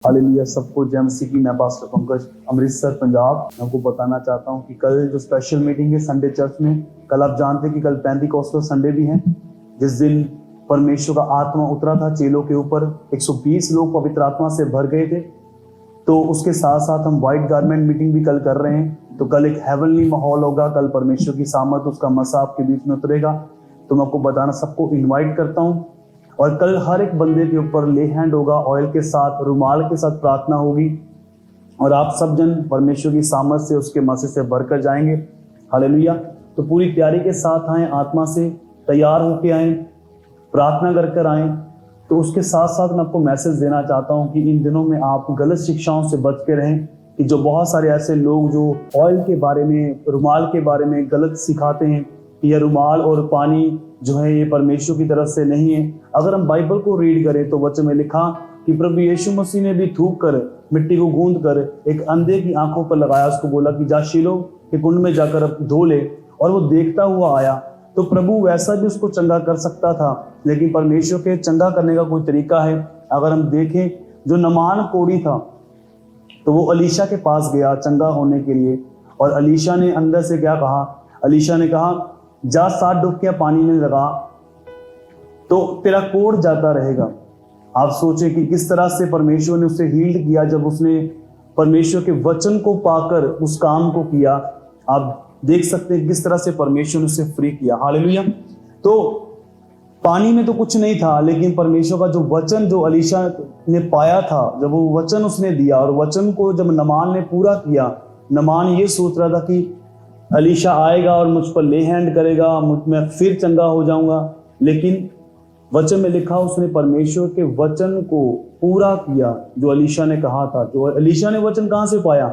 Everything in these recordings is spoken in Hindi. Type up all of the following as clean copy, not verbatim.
हालेलुया, सबको जय मसीह की। मैं पास्टर पंकज, अमृतसर, पंजाब। मैं आपको बताना चाहता हूँ कि कल जो स्पेशल मीटिंग है संडे चर्च में, कल आप जानते हैं कि कल पेंटिकॉस्टल संडे भी है, जिस दिन परमेश्वर का आत्मा उतरा था चेलों के ऊपर। 120 लोग पवित्र आत्मा से भर गए थे। तो उसके साथ साथ हम व्हाइट गारमेंट मीटिंग भी कल कर रहे हैं। तो कल एक हेवनली माहौल होगा। कल परमेश्वर की सामर्थ, उसका मसा आपके बीच में उतरेगा। तो मैं आपको बताना, सबको इन्वाइट करता हूँ। और कल हर एक बंदे के ऊपर ले हैंड होगा, ऑयल के साथ, रुमाल के साथ प्रार्थना होगी। और आप सब जन परमेश्वर की सामर्थ से, उसके मसे से भरकर जाएंगे। हालेलुया। तो पूरी तैयारी के साथ आए, आत्मा से तैयार होके आए, प्रार्थना कर कर आए। तो उसके साथ साथ मैं आपको मैसेज देना चाहता हूँ कि इन दिनों में आप गलत शिक्षाओं से बच के रहें। कि जो बहुत सारे ऐसे लोग जो ऑयल के बारे में, रुमाल के बारे में गलत सिखाते हैं कि यह रुमाल और पानी जो है ये परमेश्वर की तरफ से नहीं है। अगर हम बाइबल को रीड करें तो वचन में लिखा कि प्रभु यीशु मसीह ने भी थूक कर, मिट्टी को गूंद कर एक अंधे की आंखों पर लगाया। उसको बोला कि जा शीलो के कुंड में जाकर अब धो ले। और वो देखता हुआ आया। तो प्रभु वैसा भी उसको चंगा कर सकता था, लेकिन परमेश्वर के चंगा करने का कोई तरीका है। अगर हम देखें, जो नमान कोढ़ी था, तो वो अलीशा के पास गया चंगा होने के लिए। और अलीशा ने अंदर से क्या कहा? अलीशा ने कहा, जा 7 डुबकियां पानी में लगा तो तेरा कोढ़ जाता रहेगा। आप सोचें कि किस तरह से परमेश्वर ने उसे हील्ड किया जब उसने परमेश्वर के वचन को पाकर उस काम को किया। आप देख सकते हैं किस तरह से परमेश्वर ने उसे फ्री किया। हालेलुया। तो पानी में तो कुछ नहीं था, लेकिन परमेश्वर का जो वचन जो अलीशा ने पाया था, जब वो वचन उसने दिया और वचन को जब नमान ने पूरा किया, नमान ये सोच रहा था कि अलीशा आएगा और मुझ पर ले हैंड करेगा, मैं फिर चंगा हो जाऊंगा। लेकिन वचन में लिखा, उसने परमेश्वर के वचन को पूरा किया जो अलीशा ने कहा था। जो अलीशा ने वचन कहां से पाया?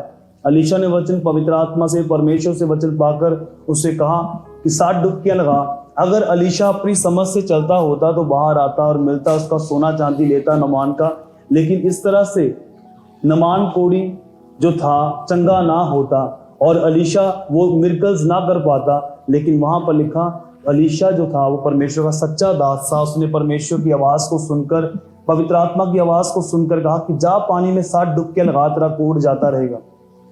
अलीशा ने वचन पवित्र आत्मा से, परमेश्वर से वचन पाकर उससे कहा कि 7 डुबकियां लगा। अगर अलीशा अपनी समझ से चलता होता तो बाहर आता और मिलता, उसका सोना चांदी लेता नमान का। लेकिन इस तरह से नमान कोढ़ी जो था चंगा ना होता और अलीशा वो मिरेकल्स ना कर पाता। लेकिन वहां पर लिखा, अलीशा जो था वो परमेश्वर का सच्चा दास था। उसने परमेश्वर की आवाज को सुनकर, पवित्र आत्मा की आवाज को सुनकर कहा कि जा पानी में 7 डुबकियां लगा, तेरा कोढ़ जाता रहेगा।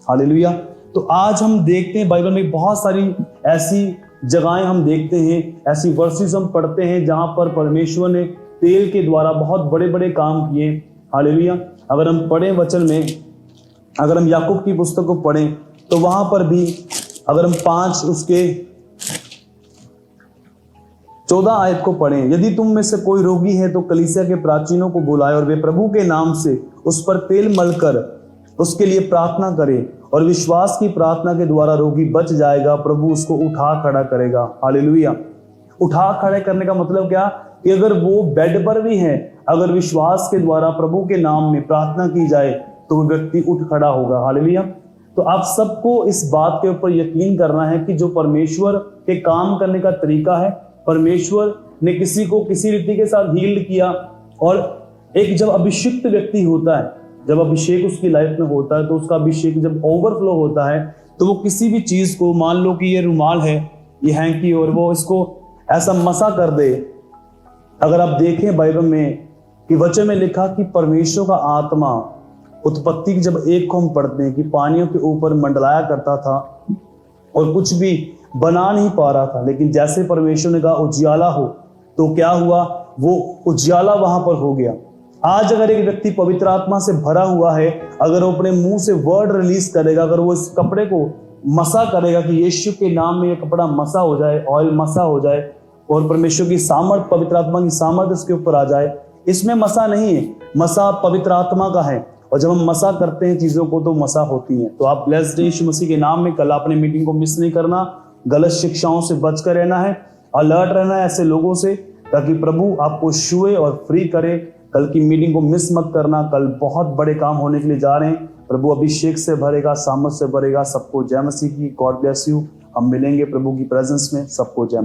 हालेलुया। तो आज हम देखते हैं बाइबल में बहुत सारी ऐसी जगहें हम देखते हैं, ऐसी वर्सेस हम पढ़ते हैं जहां पर परमेश्वर ने तेल के द्वारा बहुत बड़े बड़े काम किए। हालेलुया। अगर हम पढ़ें वचन में, अगर हम याकूब की पुस्तक को पढ़ें तो वहां पर भी अगर हम 5 उसके 14 आयत को पढ़ें, यदि तुम में से कोई रोगी है तो कलीसिया के प्राचीनों को बुलाए और वे प्रभु के नाम से उस पर तेल मलकर उसके लिए प्रार्थना करे और विश्वास की प्रार्थना के द्वारा रोगी बच जाएगा, प्रभु उसको उठा खड़ा करेगा। हालेलुया। उठा खड़े करने का मतलब क्या? कि अगर वो बेड पर भी है, अगर विश्वास के द्वारा प्रभु के नाम में प्रार्थना की जाए तो वो व्यक्ति उठ खड़ा होगा। हालेलुया। तो आप सबको इस बात के ऊपर यकीन करना है कि जो परमेश्वर के काम करने का तरीका है, परमेश्वर ने किसी को किसी रीति के साथ हील्ड किया। और एक जब अभिषिक्त व्यक्ति होता है, जब अभिषेक उसकी लाइफ में होता है, तो उसका अभिषेक जब ओवरफ्लो होता है तो वो किसी भी चीज को, मान लो कि ये रुमाल है, ये हैंकी, और वो इसको ऐसा मसा कर दे। अगर आप देखें बाइबल में कि वचन में लिखा कि परमेश्वर का आत्मा, उत्पत्ति की जब 1 को हम पढ़ते हैं कि पानियों के ऊपर मंडलाया करता था और कुछ भी बना नहीं पा रहा था, लेकिन जैसे परमेश्वर ने कहा उजियाला हो, तो क्या हुआ? वो उजियाला वहां पर हो गया। आज अगर एक व्यक्ति पवित्र आत्मा से भरा हुआ है, अगर वो अपने मुंह से वर्ड रिलीज करेगा, अगर वो इस कपड़े को मसा करेगा कि यीशु के नाम में ये कपड़ा मसा हो जाए, ऑयल मसा हो जाए, और परमेश्वर की सामर्थ, पवित्र आत्मा की सामर्थ इसके ऊपर आ जाए। इसमें मसा नहीं है, मसा पवित्र आत्मा का है। और जब हम मसा करते हैं चीजों को तो मसा होती हैं। तो आप ब्लेस्ड यीशु मसीह के नाम में कल अपने मीटिंग को मिस नहीं करना। गलत शिक्षाओं से बचकर रहना है, अलर्ट रहना है ऐसे लोगों से, ताकि प्रभु आपको छुए और फ्री करे। कल की मीटिंग को मिस मत करना। कल बहुत बड़े काम होने के लिए जा रहे हैं। प्रभु अभिषेक से भरेगा, सामर्थ से भरेगा। सबको जय मसीह की। God bless you. हम मिलेंगे प्रभु की प्रेजेंस में। सबको जय।